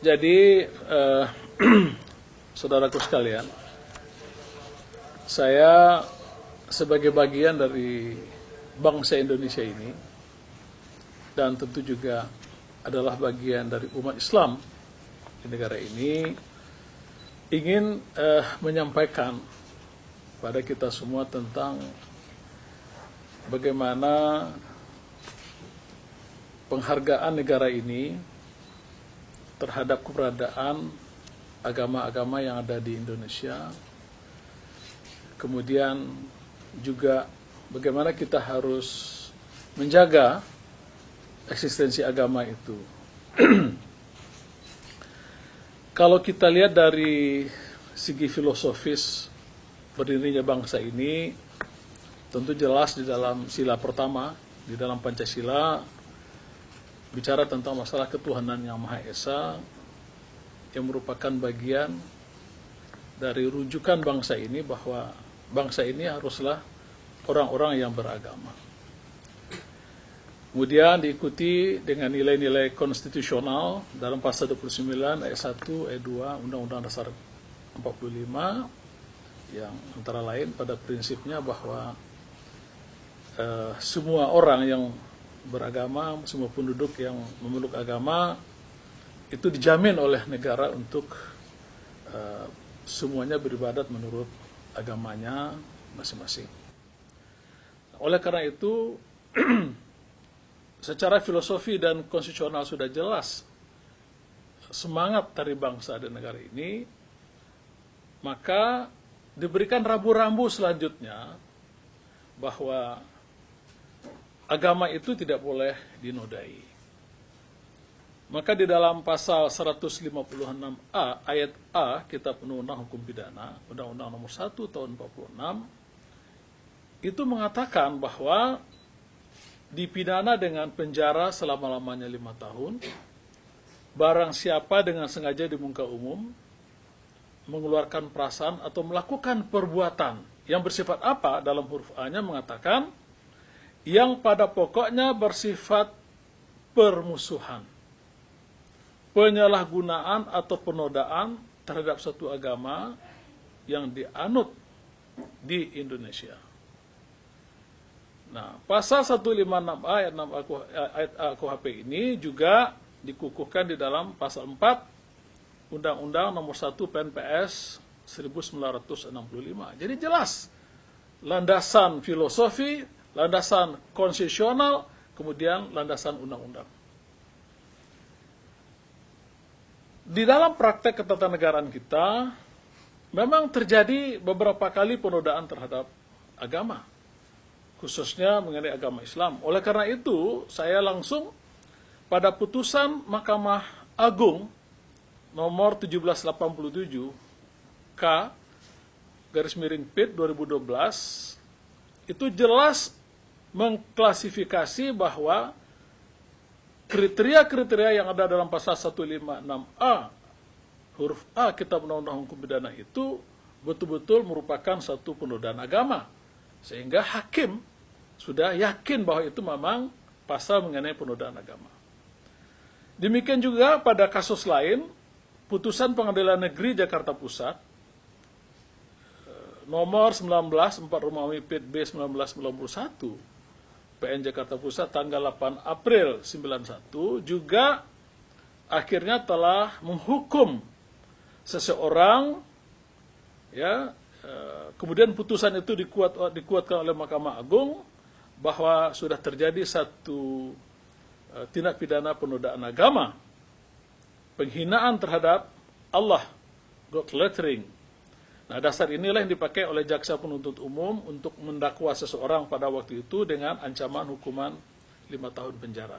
Jadi, saudaraku sekalian, saya sebagai bagian dari bangsa Indonesia ini, dan tentu juga adalah bagian dari umat Islam di negara ini, ingin menyampaikan pada kita semua tentang bagaimana penghargaan negara ini terhadap keberadaan agama-agama yang ada di Indonesia. Kemudian juga bagaimana kita harus menjaga eksistensi agama itu. Kalau kita lihat dari segi filosofis berdirinya bangsa ini, tentu jelas di dalam sila pertama, di dalam Pancasila, bicara tentang masalah ketuhanan yang Maha Esa, yang merupakan bagian dari rujukan bangsa ini, bahwa bangsa ini haruslah orang-orang yang beragama. Kemudian diikuti dengan nilai-nilai konstitusional dalam pasal 29 ayat 1 ayat 2 Undang-Undang Dasar 45, yang antara lain pada prinsipnya bahwa semua orang yang beragama, semua penduduk yang memeluk agama itu dijamin oleh negara untuk semuanya beribadat menurut agamanya masing-masing. Oleh karena itu, secara filosofi dan konstitusional sudah jelas semangat dari bangsa dan negara ini, maka diberikan rambu-rambu selanjutnya bahwa agama itu tidak boleh dinodai. Maka di dalam pasal 156A ayat A Kitab Undang-Undang Hukum Pidana, Undang-Undang Nomor 1 Tahun 46, itu mengatakan bahwa dipidana dengan penjara selama-lamanya 5 tahun, barang siapa dengan sengaja di muka umum mengeluarkan perasaan atau melakukan perbuatan yang bersifat apa, dalam huruf A-nya mengatakan yang pada pokoknya bersifat permusuhan, penyalahgunaan atau penodaan terhadap suatu agama yang dianut di Indonesia. Nah, pasal 156 ayat 6 KUHP ini juga dikukuhkan di dalam pasal 4 Undang-Undang Nomor 1 PNPS 1965. Jadi jelas landasan filosofi, landasan konstitusional, kemudian landasan undang-undang. Di dalam praktek ketatanegaraan kita, memang terjadi beberapa kali penodaan terhadap agama, khususnya mengenai agama Islam. Oleh karena itu, saya langsung pada putusan Mahkamah Agung nomor 1787 K/PIT 2012, itu jelas mengklasifikasi bahwa kriteria-kriteria yang ada dalam pasal 156A huruf A Kitab Undang-Undang Hukum Pidana itu betul-betul merupakan satu penodaan agama, sehingga hakim sudah yakin bahwa itu memang pasal mengenai penodaan agama. Demikian juga pada kasus lain, putusan Pengadilan Negeri Jakarta Pusat nomor 19 4 Romawi PIT B 1991 PN Jakarta Pusat tanggal 8 April 91 juga akhirnya telah menghukum seseorang, ya, kemudian putusan itu dikuatkan oleh Mahkamah Agung bahwa sudah terjadi satu tindak pidana penodaan agama, penghinaan terhadap Allah, God lettering. Nah, dasar inilah yang dipakai oleh jaksa penuntut umum untuk mendakwa seseorang pada waktu itu dengan ancaman hukuman 5 tahun penjara.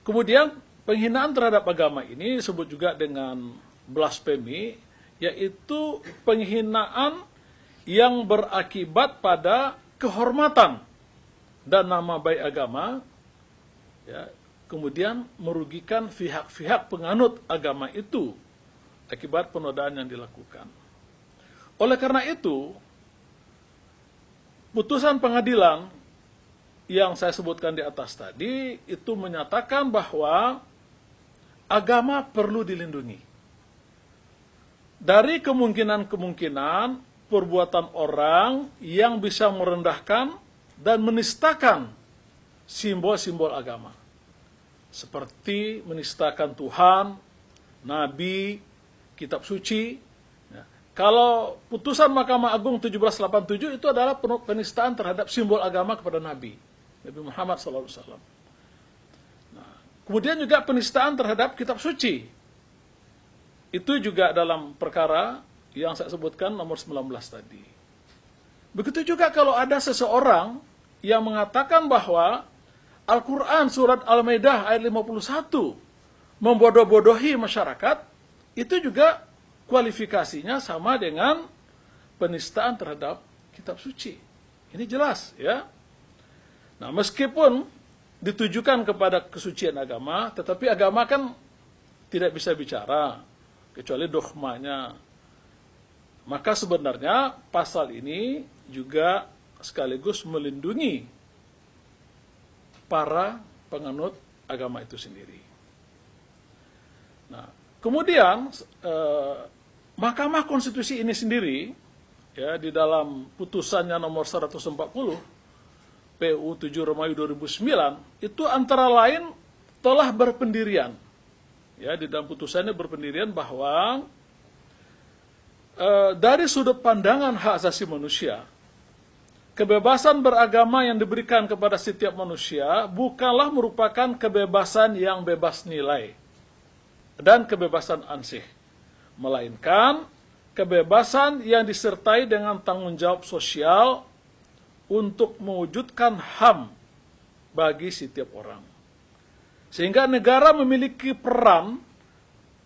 Kemudian, penghinaan terhadap agama ini disebut juga dengan blasfemi, yaitu penghinaan yang berakibat pada kehormatan dan nama baik agama, ya, kemudian merugikan pihak-pihak penganut agama itu akibat penodaan yang dilakukan. Oleh karena itu, putusan pengadilan yang saya sebutkan di atas tadi itu menyatakan bahwa agama perlu dilindungi dari kemungkinan-kemungkinan perbuatan orang yang bisa merendahkan dan menistakan simbol-simbol agama. Seperti menistakan Tuhan, Nabi, kitab suci. Ya. Kalau putusan Mahkamah Agung 1787 itu adalah penistaan terhadap simbol agama kepada Nabi Muhammad SAW. Nah, kemudian juga penistaan terhadap kitab suci. Itu juga dalam perkara yang saya sebutkan nomor 19 tadi. Begitu juga kalau ada seseorang yang mengatakan bahwa Al-Quran surat Al-Maidah ayat 51 membodoh-bodohi masyarakat, itu juga kualifikasinya sama dengan penistaan terhadap kitab suci. Ini jelas, ya. Nah, meskipun ditujukan kepada kesucian agama, tetapi agama kan tidak bisa bicara, kecuali dogmanya. Maka sebenarnya pasal ini juga sekaligus melindungi para penganut agama itu sendiri. Nah, kemudian Mahkamah Konstitusi ini sendiri, ya, di dalam putusannya nomor 140 PU 7 Romawi 2009 itu antara lain telah berpendirian, ya, di dalam putusannya berpendirian bahwa dari sudut pandangan hak asasi manusia, kebebasan beragama yang diberikan kepada setiap manusia bukanlah merupakan kebebasan yang bebas nilai dan kebebasan ansih, melainkan kebebasan yang disertai dengan tanggung jawab sosial untuk mewujudkan HAM bagi setiap orang. Sehingga negara memiliki peran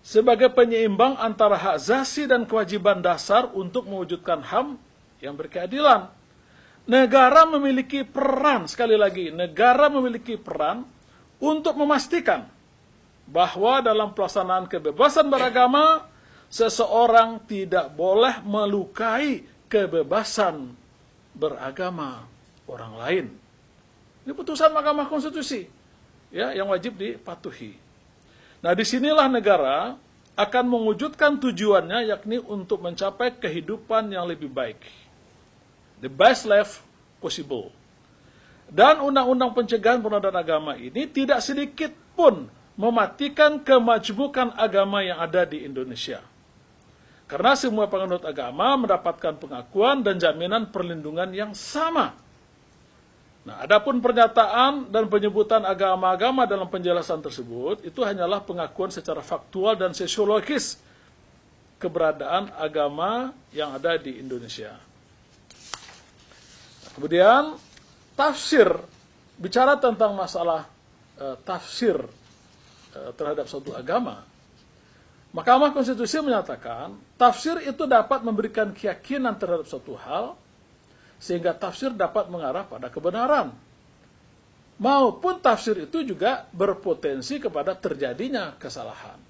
sebagai penyeimbang antara hak asasi dan kewajiban dasar untuk mewujudkan HAM yang berkeadilan. Negara memiliki peran, sekali lagi, negara memiliki peran untuk memastikan bahwa dalam pelaksanaan kebebasan beragama, seseorang tidak boleh melukai kebebasan beragama orang lain. Ini putusan Mahkamah Konstitusi, ya, yang wajib dipatuhi. Nah, disinilah negara akan mewujudkan tujuannya, yakni untuk mencapai kehidupan yang lebih baik. The best life possible. Dan undang-undang pencegahan penodaan agama ini tidak sedikit pun mematikan kemajmukan agama yang ada di Indonesia. Karena semua penganut agama mendapatkan pengakuan dan jaminan perlindungan yang sama. Nah, adapun pernyataan dan penyebutan agama-agama dalam penjelasan tersebut itu hanyalah pengakuan secara faktual dan sosiologis keberadaan agama yang ada di Indonesia. Nah, kemudian tafsir, bicara tentang masalah tafsir terhadap suatu agama. Mahkamah Konstitusi menyatakan tafsir itu dapat memberikan keyakinan terhadap suatu hal, sehingga tafsir dapat mengarah pada kebenaran. Maupun tafsir itu juga berpotensi kepada terjadinya kesalahan.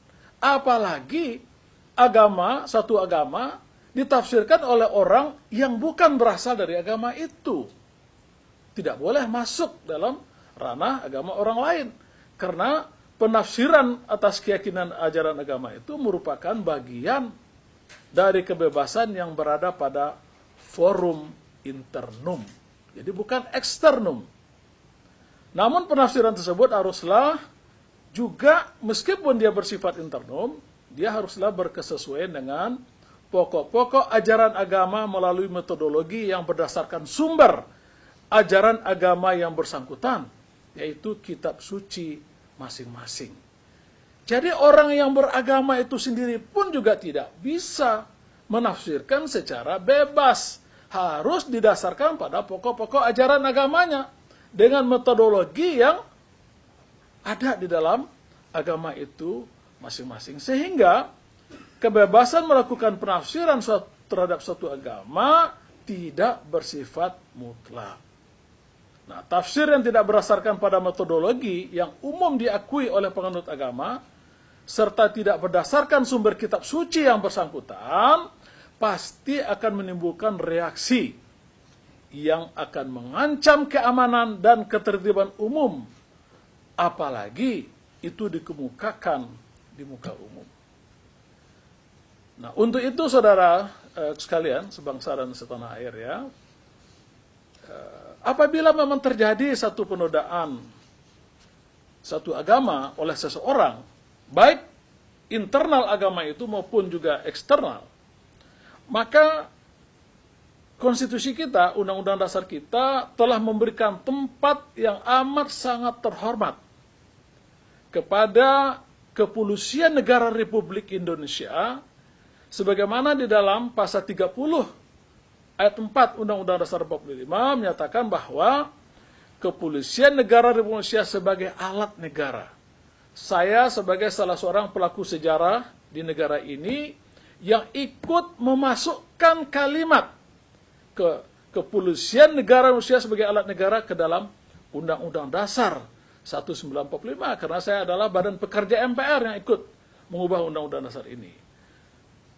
Apalagi satu agama ditafsirkan oleh orang yang bukan berasal dari agama itu. Tidak boleh masuk dalam ranah agama orang lain. Karena penafsiran atas keyakinan ajaran agama itu merupakan bagian dari kebebasan yang berada pada forum internum. Jadi bukan eksternum. Namun penafsiran tersebut haruslah juga, meskipun dia bersifat internum, dia haruslah berkesesuaian dengan pokok-pokok ajaran agama melalui metodologi yang berdasarkan sumber ajaran agama yang bersangkutan, yaitu kitab suci masing-masing. Jadi orang yang beragama itu sendiri pun juga tidak bisa menafsirkan secara bebas. Harus didasarkan pada pokok-pokok ajaran agamanya dengan metodologi yang ada di dalam agama itu masing-masing. Sehingga kebebasan melakukan penafsiran terhadap suatu agama tidak bersifat mutlak. Nah, tafsir yang tidak berdasarkan pada metodologi yang umum diakui oleh penganut agama, serta tidak berdasarkan sumber kitab suci yang bersangkutan, pasti akan menimbulkan reaksi yang akan mengancam keamanan dan ketertiban umum. Apalagi itu dikemukakan di muka umum. Nah, untuk itu saudara sekalian, sebangsa dan setanah air ya, apabila memang terjadi satu penodaan satu agama oleh seseorang, baik internal agama itu maupun juga eksternal, maka konstitusi kita, undang-undang dasar kita telah memberikan tempat yang amat sangat terhormat kepada kepolisian negara Republik Indonesia, sebagaimana di dalam pasal 30 ayat 4 Undang-Undang Dasar 45 menyatakan bahwa kepolisian negara Republik Indonesia sebagai alat negara. Saya sebagai salah seorang pelaku sejarah di negara ini yang ikut memasukkan kalimat kepolisian negara Indonesia sebagai alat negara ke dalam Undang-Undang Dasar 1945, karena saya adalah badan pekerja MPR yang ikut mengubah Undang-Undang Dasar ini.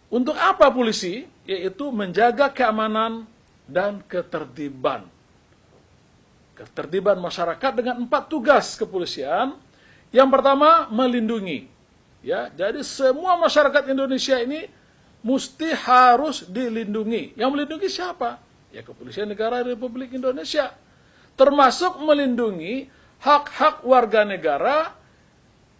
Untuk apa polisi? Yaitu menjaga keamanan dan ketertiban. Ketertiban masyarakat dengan 4 tugas kepolisian. Yang pertama, melindungi. Ya, jadi semua masyarakat Indonesia ini mesti harus dilindungi. Yang melindungi siapa? Ya, Kepolisian Negara Republik Indonesia. Termasuk melindungi hak-hak warga negara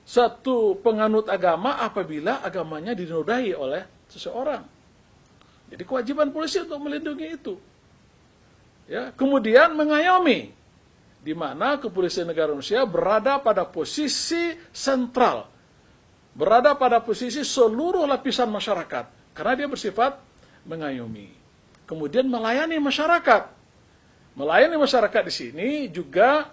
satu penganut agama apabila agamanya dinodai oleh seseorang. Jadi kewajiban polisi untuk melindungi itu. Ya, kemudian mengayomi, di mana Kepolisian Negara Indonesia berada pada posisi sentral, berada pada posisi seluruh lapisan masyarakat, karena dia bersifat mengayomi. Kemudian melayani masyarakat. Melayani masyarakat di sini juga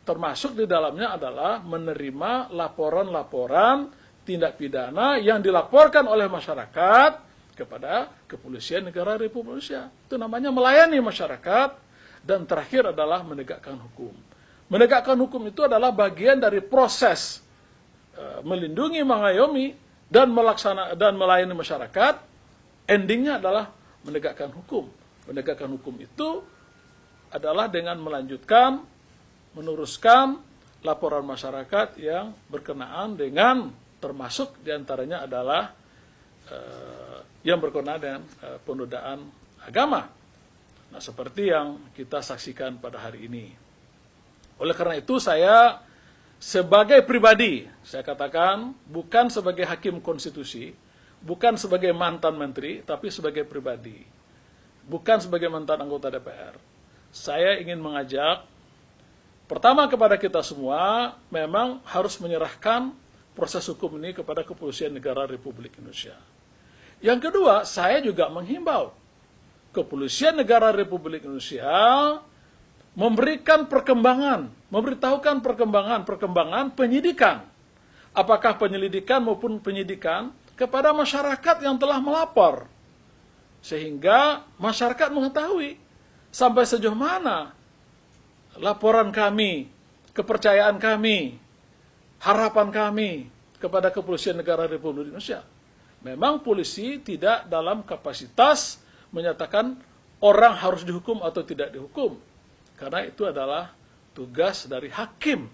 termasuk di dalamnya adalah menerima laporan-laporan tindak pidana yang dilaporkan oleh masyarakat kepada Kepolisian Negara Republik Indonesia. Itu namanya melayani masyarakat. Dan terakhir adalah menegakkan hukum. Menegakkan hukum itu adalah bagian dari proses melindungi, mengayomi, dan melayani masyarakat. Endingnya adalah menegakkan hukum. Menegakkan hukum itu adalah dengan melanjutkan, meneruskan laporan masyarakat yang berkenaan dengan, termasuk diantaranya adalah yang berkenaan dengan penodaan agama. Nah, seperti yang kita saksikan pada hari ini. Oleh karena itu saya sebagai pribadi, saya katakan bukan sebagai hakim konstitusi, bukan sebagai mantan menteri, tapi sebagai pribadi. Bukan sebagai mantan anggota DPR. Saya ingin mengajak, pertama kepada kita semua, memang harus menyerahkan proses hukum ini kepada Kepolisian Negara Republik Indonesia. Yang kedua, saya juga menghimbau Kepolisian Negara Republik Indonesia memberikan perkembangan, memberitahukan perkembangan penyidikan. Apakah penyelidikan maupun penyidikan kepada masyarakat yang telah melapor. Sehingga masyarakat mengetahui sampai sejauh mana laporan kami, kepercayaan kami, harapan kami kepada Kepolisian Negara Republik Indonesia. Memang polisi tidak dalam kapasitas menyatakan orang harus dihukum atau tidak dihukum. Karena itu adalah tugas dari hakim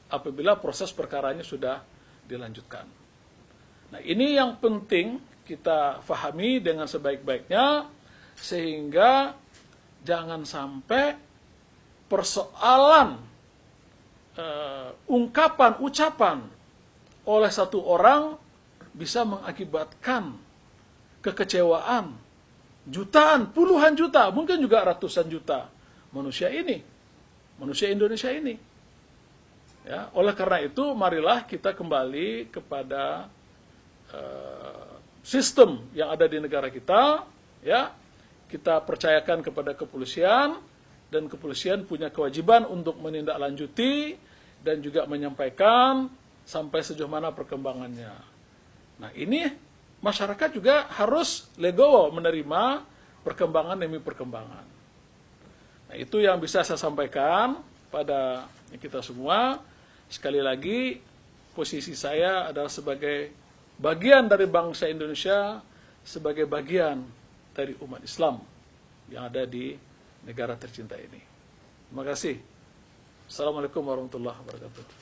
apabila proses perkaranya sudah dilanjutkan. Nah, ini yang penting kita fahami dengan sebaik-baiknya, sehingga jangan sampai persoalan ucapan oleh satu orang bisa mengakibatkan kekecewaan jutaan, puluhan juta, mungkin juga ratusan juta manusia ini, manusia Indonesia ini. Ya, oleh karena itu, marilah kita kembali kepada sistem yang ada di negara kita. Ya, kita percayakan kepada kepolisian, dan kepolisian punya kewajiban untuk menindaklanjuti dan juga menyampaikan sampai sejauh mana perkembangannya. Nah, ini masyarakat juga harus legowo menerima perkembangan demi perkembangan. Nah, itu yang bisa saya sampaikan pada kita semua. Sekali lagi, posisi saya adalah sebagai bagian dari bangsa Indonesia, sebagai bagian dari umat Islam yang ada di negara tercinta ini. Terima kasih. Assalamualaikum warahmatullahi wabarakatuh.